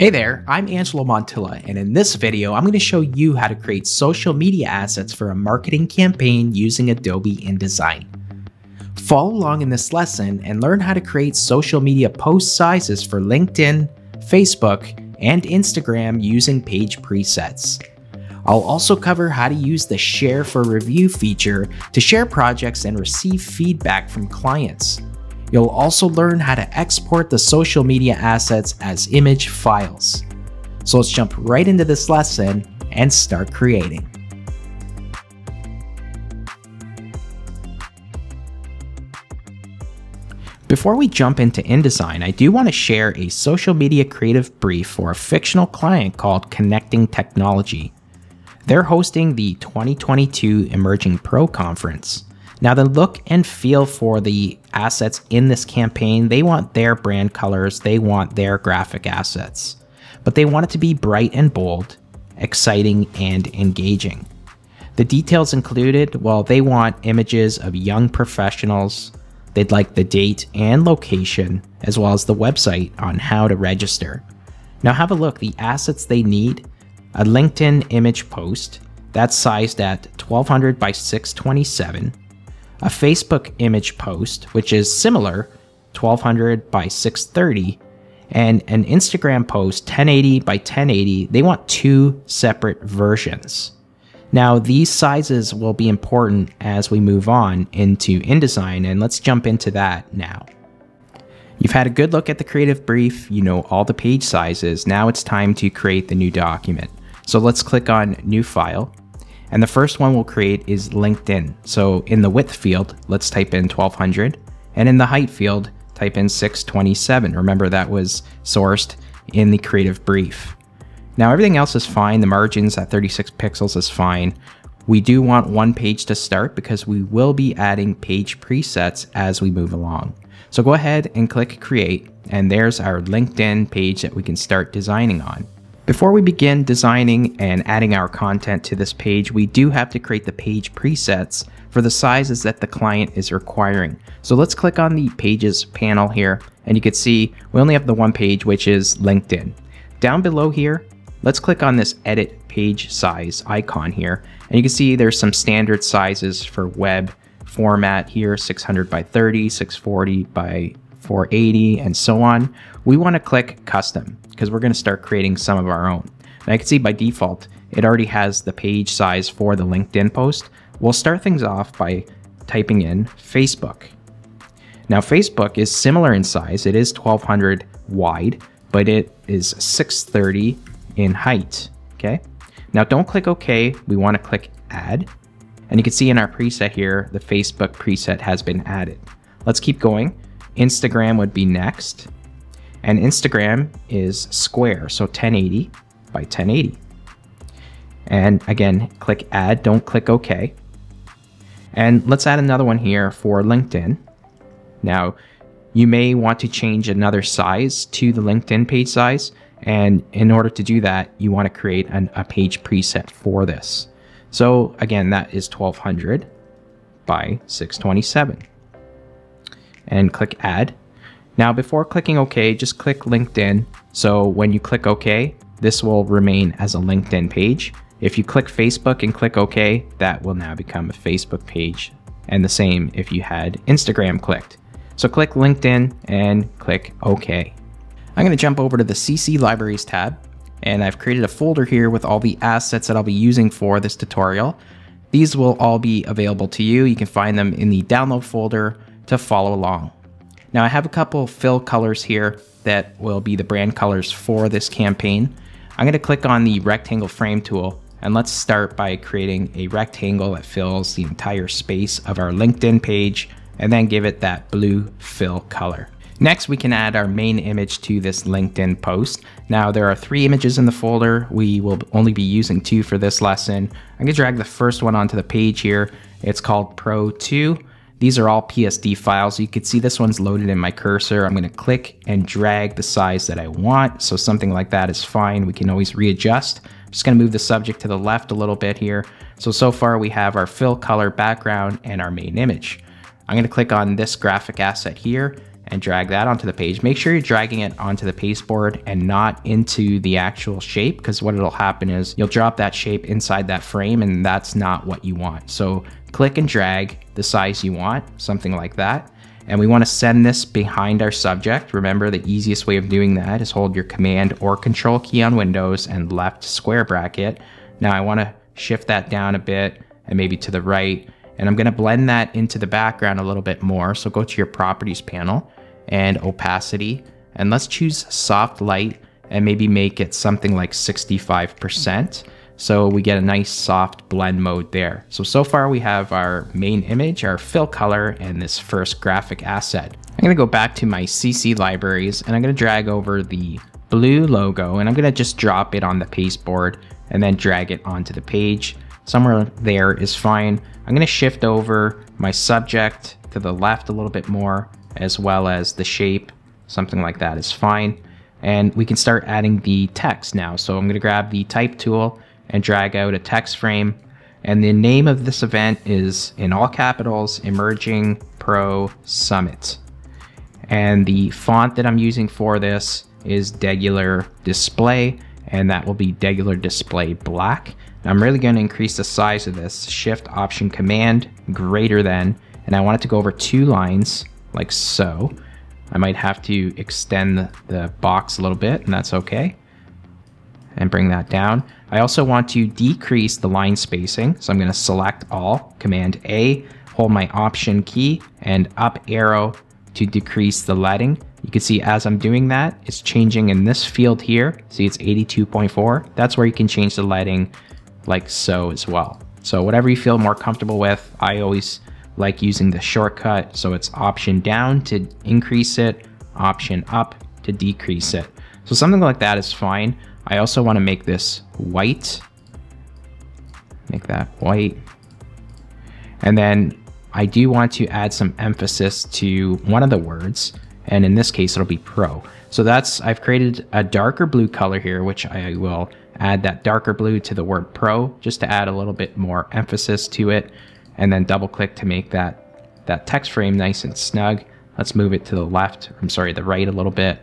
Hey there, I'm Angelo Montilla, and in this video, I'm going to show you how to create social media assets for a marketing campaign using Adobe InDesign. Follow along in this lesson and learn how to create social media post sizes for LinkedIn, Facebook, and Instagram using page presets. I'll also cover how to use the Share for Review feature to share projects and receive feedback from clients. You'll also learn how to export the social media assets as image files. So let's jump right into this lesson and start creating. Before we jump into InDesign, I do want to share a social media creative brief for a fictional client called Connecting Technology. They're hosting the 2022 Emerging Pro Conference. Now, the look and feel for the assets in this campaign, they want their brand colors, they want their graphic assets, but they want it to be bright and bold, exciting and engaging. The details included, well, they want images of young professionals, they'd like the date and location, as well as the website on how to register. Now have a look, the assets they need: a LinkedIn image post that's sized at 1200 by 627, a Facebook image post, which is similar, 1200 by 630, and an Instagram post, 1080 by 1080. They want two separate versions. Now, these sizes will be important as we move on into InDesign, and let's jump into that now. You've had a good look at the creative brief, you know all the page sizes. Now it's time to create the new document. So let's click on New File. And the first one we'll create is LinkedIn. So in the width field, let's type in 1200. And in the height field, type in 627. Remember, that was sourced in the creative brief. Now everything else is fine. The margins at 36 pixels is fine. We do want one page to start because we will be adding page presets as we move along. So go ahead and click Create. And there's our LinkedIn page that we can start designing on. Before we begin designing and adding our content to this page, we do have to create the page presets for the sizes that the client is requiring. So let's click on the Pages panel here, and you can see we only have the one page, which is LinkedIn. Down below here, let's click on this Edit Page Size icon here, and you can see there's some standard sizes for web format here, 600 by 30, 640 by 480, and so on. We want to click Custom because we're going to start creating some of our own. And I can see by default, it already has the page size for the LinkedIn post. We'll start things off by typing in Facebook. Now, Facebook is similar in size. It is 1200 wide, but it is 630 in height. Okay. Now don't click OK. We want to click Add. And you can see in our preset here, the Facebook preset has been added. Let's keep going. Instagram would be next. And Instagram is square, so 1080 by 1080. And again, click Add, don't click OK. And let's add another one here for LinkedIn. Now, you may want to change another size to the LinkedIn page size. And in order to do that, you want to create a page preset for this. So again, that is 1200 by 627. And click Add. Now, before clicking OK, just click LinkedIn. So when you click OK, this will remain as a LinkedIn page. If you click Facebook and click OK, that will now become a Facebook page. And the same if you had Instagram clicked. So click LinkedIn and click OK. I'm going to jump over to the CC Libraries tab, and I've created a folder here with all the assets that I'll be using for this tutorial. These will all be available to you. You can find them in the download folder to follow along. Now I have a couple fill colors here that will be the brand colors for this campaign. I'm going to click on the rectangle frame tool, and let's start by creating a rectangle that fills the entire space of our LinkedIn page, and then give it that blue fill color. Next, we can add our main image to this LinkedIn post. Now there are 3 images in the folder. We will only be using 2 for this lesson. I'm going to drag the first one onto the page here. It's called Pro 2. These are all PSD files. You can see this one's loaded in my cursor. I'm going to click and drag the size that I want. So something like that is fine. We can always readjust. I'm just going to move the subject to the left a little bit here. So far we have our fill color background and our main image. I'm going to click on this graphic asset here. and drag that onto the page. Make sure you're dragging it onto the pasteboard and not into the actual shape, because what it'll happen is you'll drop that shape inside that frame and that's not what you want. So click and drag the size you want, something like that. And we want to send this behind our subject. Remember, the easiest way of doing that is hold your Command or Control key on Windows and left square bracket. Now I want to shift that down a bit and maybe to the right. And I'm going to blend that into the background a little bit more. So go to your Properties panel and Opacity. And let's choose Soft Light and maybe make it something like 65%. So we get a nice soft blend mode there. So far we have our main image, our fill color, and this first graphic asset. I'm gonna go back to my CC libraries and I'm gonna drag over the blue logo and I'm gonna just drop it on the pasteboard and then drag it onto the page. Somewhere there is fine. I'm gonna shift over my subject to the left a little bit more, as well as the shape. Something like that is fine. And we can start adding the text now. So I'm gonna grab the type tool and drag out a text frame. And the name of this event is, in all capitals, Emerging Pro Summit. And the font that I'm using for this is Degular Display, and that will be Degular Display Black. Now I'm really going to increase the size of this. Shift Option Command greater than, and I want it to go over 2 lines like so. I might have to extend the box a little bit, and that's okay. And bring that down. I also want to decrease the line spacing, so I'm going to select all, Command A, hold my Option key, and up arrow to decrease the leading. You can see as I'm doing that, it's changing in this field here. See, it's 82.4. That's where you can change the leading like so as well. So whatever you feel more comfortable with. I always like using the shortcut, so it's Option down to increase it, Option up to decrease it. So something like that is fine. I also want to make this white. Make that white. And then I do want to add some emphasis to one of the words, and in this case it'll be pro. So I've created a darker blue color here, which I will add that darker blue to the word pro just to add a little bit more emphasis to it, and then double click to make that text frame nice and snug. Let's move it to the left, the right a little bit,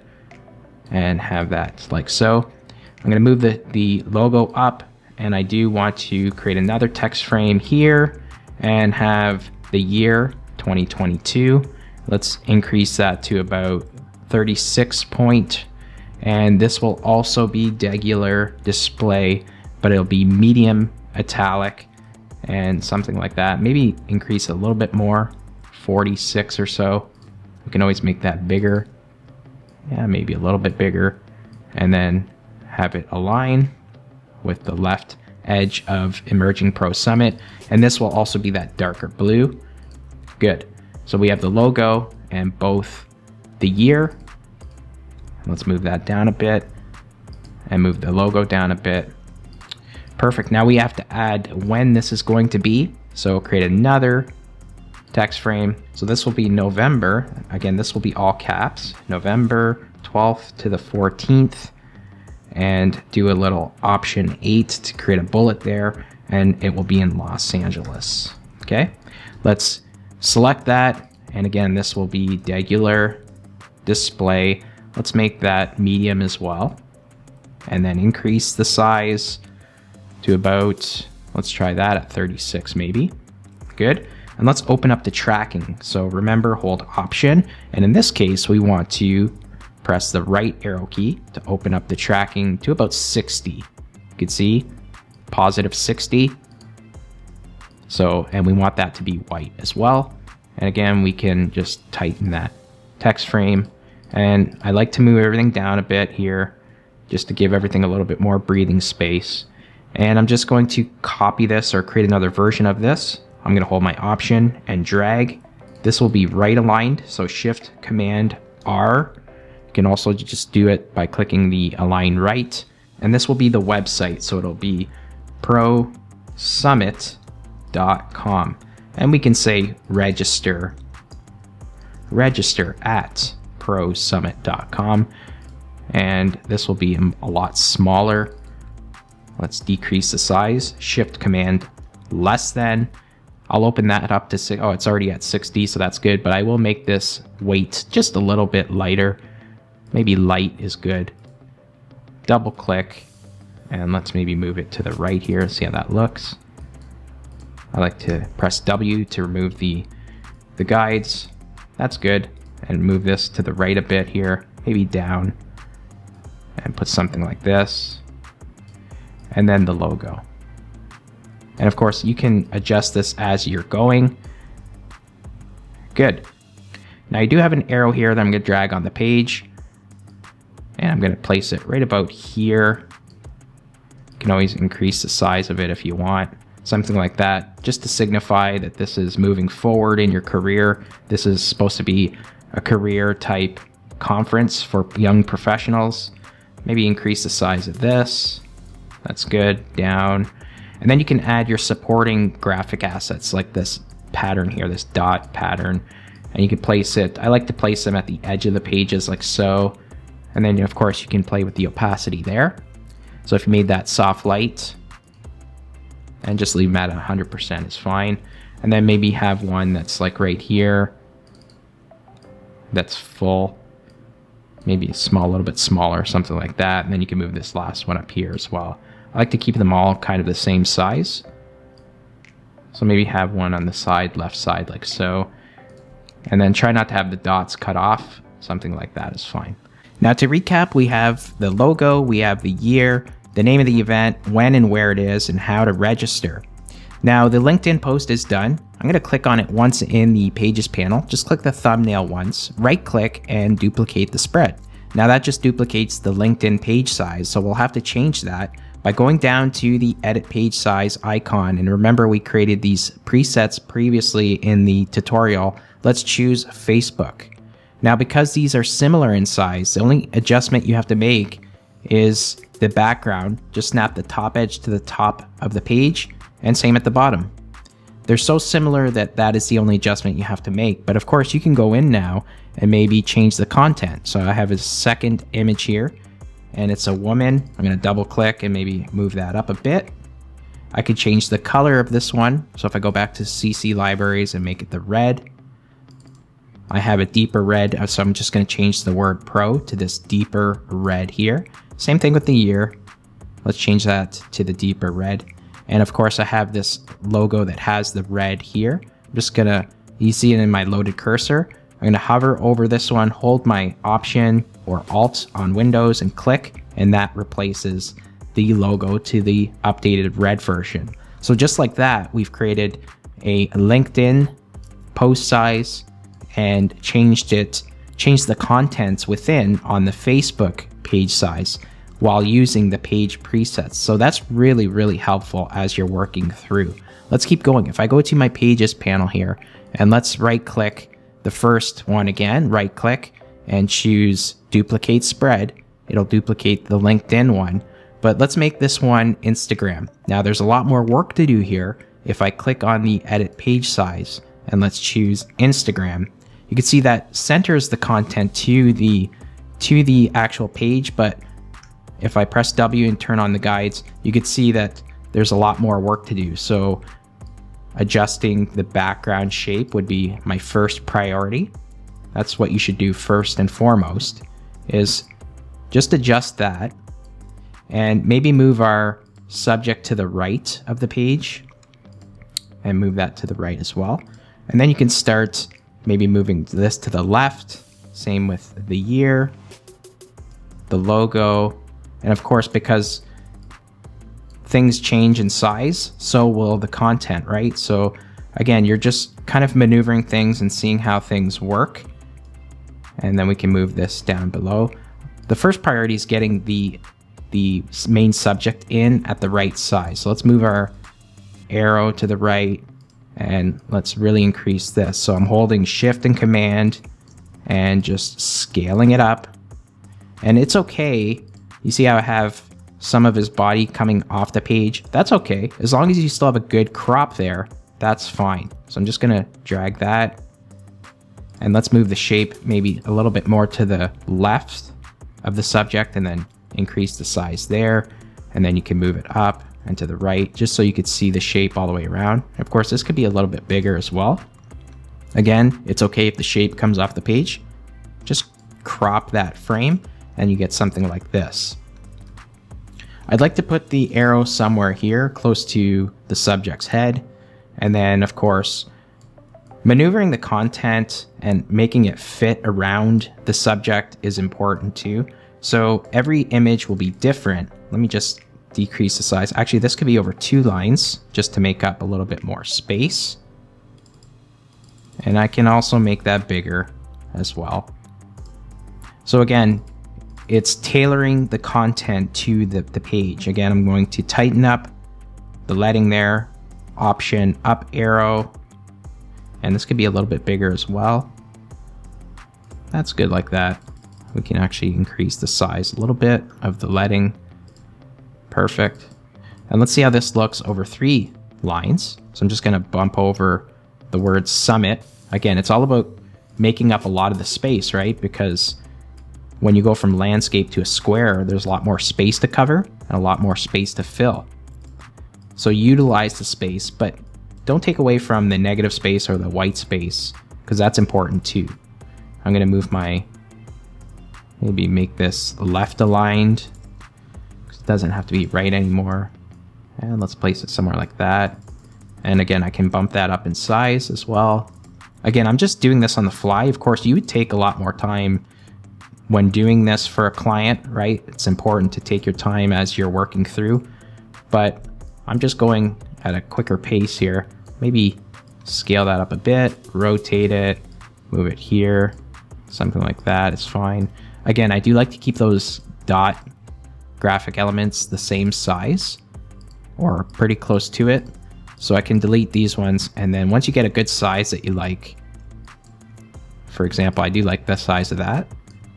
and have that like so. I'm going to move the logo up, and I do want to create another text frame here and have the year 2022. Let's increase that to about 36 point, and this will also be Degular Display, but it'll be medium italic and something like that. Maybe increase a little bit more, 46 or so. We can always make that bigger. Yeah, maybe a little bit bigger, and then have it align with the left edge of Emerging Pro Summit. And this will also be that darker blue. Good. So we have the logo and both the year. Let's move that down a bit and move the logo down a bit. Perfect. Now we have to add when this is going to be. So create another text frame. So this will be November. Again, this will be all caps. November 12th to the 14th. And do a little Option 8 to create a bullet there, and it will be in Los Angeles. Okay, let's select that, and again, this will be Degular Display. Let's make that medium as well, and then increase the size to about, let's try that at 36 maybe. Good. And let's open up the tracking. So remember, hold Option, and in this case we want to press the right arrow key to open up the tracking to about 60. You can see positive 60. So, and we want that to be white as well. And again, we can just tighten that text frame. And I like to move everything down a bit here just to give everything a little bit more breathing space. And I'm just going to copy this or create another version of this. I'm going to hold my Option and drag. This will be right aligned. So Shift Command R. You can also just do it by clicking the Align Right. And this will be the website. So it'll be prosummit.com. And we can say register at prosummit.com. And this will be a lot smaller. Let's decrease the size. Shift Command less than. I'll open that up to oh, it's already at 60, so that's good, but I will make this weight just a little bit lighter. Maybe light is good. Double click, and let's maybe move it to the right here, see how that looks. I like to press W to remove the guides. That's good. And move this to the right a bit here, maybe down, and put something like this. And then the logo. And of course, you can adjust this as you're going. Good. Now I do have an arrow here that I'm going to drag on the page. And I'm going to place it right about here. You can always increase the size of it if you want. Something like that, just to signify that this is moving forward in your career. This is supposed to be a career type conference for young professionals. Maybe increase the size of this. That's good. Down. And then you can add your supporting graphic assets like this pattern here, this dot pattern. And you can place it, I like to place them at the edge of the pages like so. And then of course you can play with the opacity there. So if you made that soft light, and just leave them at 100% is fine. And then maybe have one that's like right here, that's full, maybe a little bit smaller, something like that. And then you can move this last one up here as well. I like to keep them all kind of the same size. So maybe have one on the side, left side, like so. And then try not to have the dots cut off. Something like that is fine. Now to recap, we have the logo, we have the year, the name of the event, when and where it is, and how to register. Now the LinkedIn post is done. I'm going to click on it once in the Pages panel. Just click the thumbnail once, right click, and duplicate the spread. Now that just duplicates the LinkedIn page size, so we'll have to change that by going down to the edit page size icon. And remember, we created these presets previously in the tutorial. Let's choose Facebook. Now because these are similar in size, the only adjustment you have to make is the background. Just snap the top edge to the top of the page, and same at the bottom. They're so similar that that is the only adjustment you have to make. But of course you can go in now and maybe change the content. So I have a second image here, and it's a woman. I'm going to double click and maybe move that up a bit. I could change the color of this one. So if I go back to CC Libraries and make it the red, I have a deeper red, so I'm just going to change the word pro to this deeper red here. Same thing with the year. Let's change that to the deeper red. And of course I have this logo that has the red here. I'm just gonna, you see it in my loaded cursor. I'm gonna hover over this one, hold my Option or Alt on Windows and click, and that replaces the logo to the updated red version. So just like that, we've created a LinkedIn post size and changed the contents within on the Facebook page size while using the page presets. So that's really, really helpful as you're working through. Let's keep going. If I go to my Pages panel here, and let's right click the first one again, right click and choose Duplicate Spread. It'll duplicate the LinkedIn one, but let's make this one Instagram. Now there's a lot more work to do here. If I click on the Edit Page Size and let's choose Instagram, you can see that centers the content to the actual page, but if I press W and turn on the guides, you can see that there's a lot more work to do. So adjusting the background shape would be my first priority. That's what you should do first and foremost, is just adjust that and maybe move our subject to the right of the page and move that to the right as well. And then you can start maybe moving this to the left. Same with the year, the logo, and of course, because things change in size, so will the content, right? So again, you're just kind of maneuvering things and seeing how things work. And then we can move this down below. The first priority is getting the main subject in at the right size. So let's move our arrow to the right and let's really increase this. So I'm holding Shift and Command and just scaling it up. And it's okay. You see how I have some of his body coming off the page? That's okay. As long as you still have a good crop there, that's fine. So I'm just gonna drag that. And let's move the shape maybe a little bit more to the left of the subject and then increase the size there. And then you can move it up and to the right, just so you could see the shape all the way around. Of course, this could be a little bit bigger as well. Again, it's okay if the shape comes off the page. Just crop that frame and you get something like this. I'd like to put the arrow somewhere here close to the subject's head. And then of course, maneuvering the content and making it fit around the subject is important too. So every image will be different. Let me just decrease the size. Actually, this could be over 2 lines just to make up a little bit more space. And I can also make that bigger as well. So again, it's tailoring the content to the page. Again, I'm going to tighten up the leading there, option up arrow, and this could be a little bit bigger as well. That's good like that. We can actually increase the size a little bit of the leading. Perfect. And let's see how this looks over 3 lines. So I'm just going to bump over the word summit. Again, it's all about making up a lot of the space, right? Because when you go from landscape to a square, there's a lot more space to cover and a lot more space to fill. So utilize the space, but don't take away from the negative space or the white space, because that's important too. I'm going to move maybe make this left aligned, because it doesn't have to be right anymore. And let's place it somewhere like that. And again, I can bump that up in size as well. Again, I'm just doing this on the fly. Of course, you would take a lot more time when doing this for a client, right? It's important to take your time as you're working through, but I'm just going at a quicker pace here. Maybe scale that up a bit, rotate it, move it here, something like that is fine. Again, I do like to keep those dot graphic elements the same size or pretty close to it. So I can delete these ones, and then once you get a good size that you like, for example, I do like the size of that,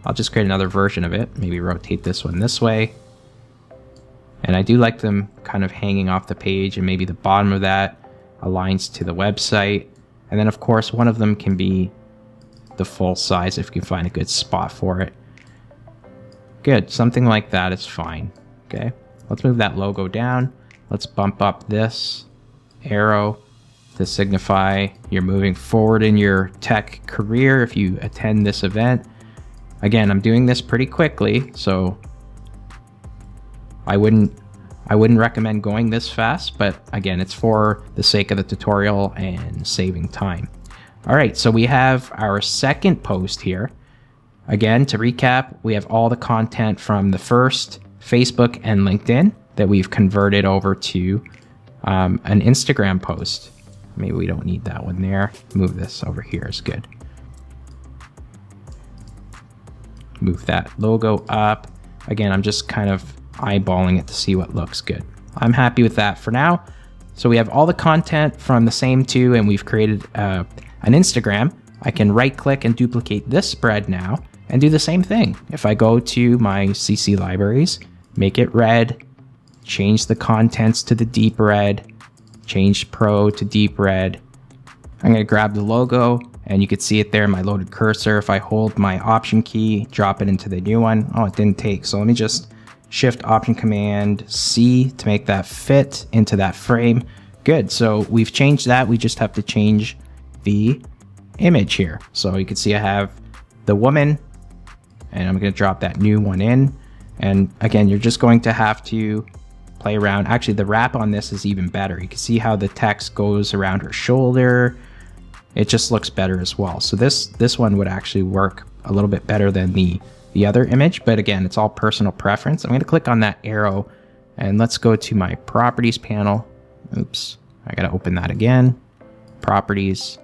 I'll just create another version of it, maybe rotate this one this way. And I do like them kind of hanging off the page, and maybe the bottom of that aligns to the website. And then of course, one of them can be the full size if you can find a good spot for it. Good, something like that is fine. Okay, let's move that logo down. Let's bump up this arrow to signify you're moving forward in your tech career if you attend this event. Again, I'm doing this pretty quickly, so I wouldn't recommend going this fast, but again, it's for the sake of the tutorial and saving time. All right, so we have our second post here. Again, to recap, we have all the content from the first Facebook and LinkedIn that we've converted over to an Instagram post. Maybe we don't need that one there. Move this over here is good. Move that logo up. Again, I'm just kind of eyeballing it to see what looks good. I'm happy with that for now. So we have all the content from the same two, and we've created an Instagram. I can right click and duplicate this spread now and do the same thing. If I go to my CC libraries, make it red, change the contents to the deep red, change pro to deep red. I'm going to grab the logo, and you can see it there in my loaded cursor. If I hold my option key, drop it into the new one. Oh, it didn't take. So let me just shift option command C to make that fit into that frame. Good. So we've changed that. We just have to change the image here. So you can see I have the woman, and I'm going to drop that new one in. And again, you're just going to have to play around. Actually, the wrap on this is even better. You can see how the text goes around her shoulder. It just looks better as well. So this one would actually work a little bit better than the other image, but again, it's all personal preference. I'm going to click on that arrow, and let's go to my properties panel. Oops, I got to open that again. Properties.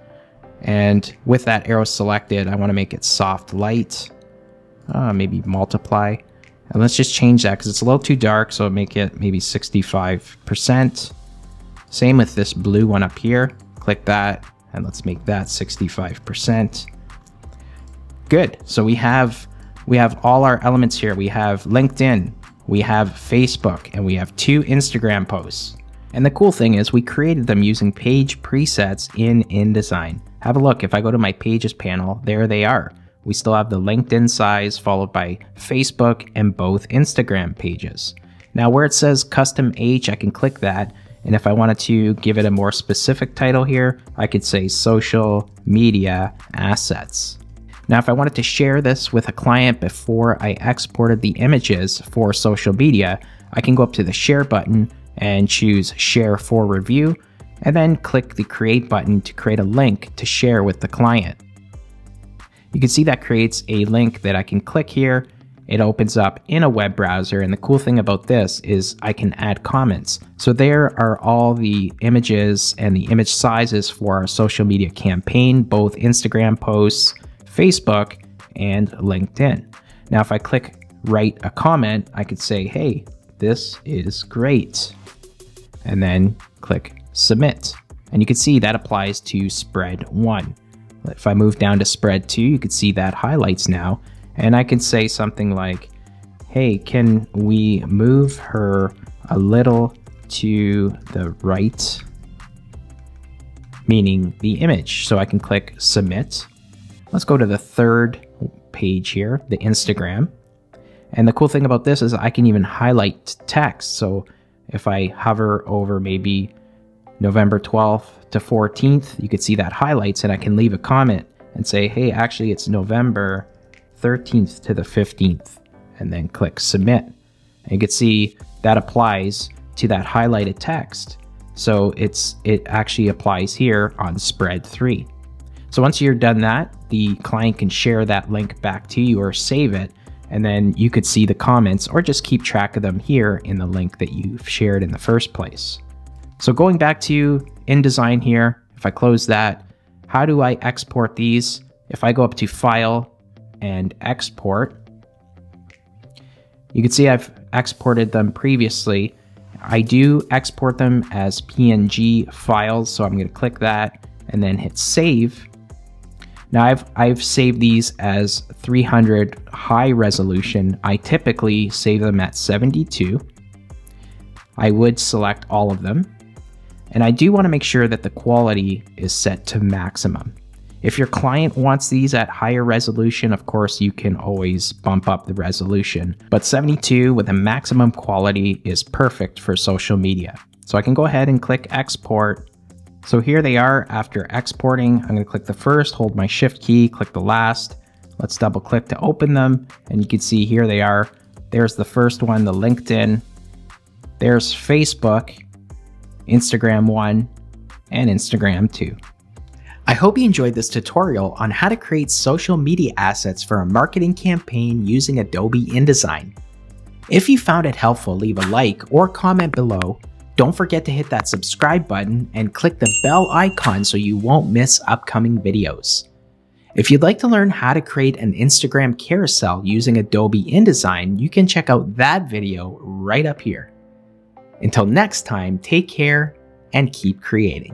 And with that arrow selected, I want to make it soft light, maybe multiply. And let's just change that because it's a little too dark, so make it maybe 65%. Same with this blue one up here. Click that, and let's make that 65%. Good. So we have all our elements here. We have LinkedIn, we have Facebook, and we have 2 Instagram posts. And the cool thing is we created them using page presets in InDesign. Have a look. If I go to my pages panel, there they are. We still have the LinkedIn size followed by Facebook and both Instagram pages. Now where it says custom H, I can click that. And if I wanted to give it a more specific title here, I could say social media assets. Now, if I wanted to share this with a client before I exported the images for social media, I can go up to the share button and choose share for review, and then click the create button to create a link to share with the client. You can see that creates a link that I can click here. It opens up in a web browser, and the cool thing about this is I can add comments. So there are all the images and the image sizes for our social media campaign, both Instagram posts, Facebook, and LinkedIn. Now, if I click write a comment, I could say, hey, this is great, and then click submit. And you can see that applies to spread 1. If I move down to spread 2, you can see that highlights now. And I can say something like, hey, can we move her a little to the right? Meaning the image. So I can click submit. Let's go to the third page here, the Instagram. And the cool thing about this is I can even highlight text. So if I hover over maybe November 12th to 14th, you could see that highlights, and I can leave a comment and say, hey, actually it's November 13th to the 15th, and then click submit. And you can see that applies to that highlighted text. So it actually applies here on spread 3. So once you're done that, the client can share that link back to you or save it, and then you could see the comments or just keep track of them here in the link that you've shared in the first place. So going back to InDesign here, if I close that, how do I export these? If I go up to File and Export, you can see I've exported them previously. I do export them as PNG files, so I'm going to click that and then hit Save. Now I've saved these as 300 high resolution. I typically save them at 72. I would select all of them. And I do want to make sure that the quality is set to maximum. If your client wants these at higher resolution, of course, you can always bump up the resolution. But 72 with a maximum quality is perfect for social media. So I can go ahead and click Export. So here they are after exporting. I'm going to click the first, hold my Shift key, click the last. Let's double click to open them. And you can see here they are. There's the first one, the LinkedIn. There's Facebook, Instagram 1, and Instagram 2. I hope you enjoyed this tutorial on how to create social media assets for a marketing campaign using Adobe InDesign. If you found it helpful, leave a like or comment below. Don't forget to hit that subscribe button and click the bell icon so you won't miss upcoming videos. If you'd like to learn how to create an Instagram carousel using Adobe InDesign, you can check out that video right up here. Until next time, take care and keep creating.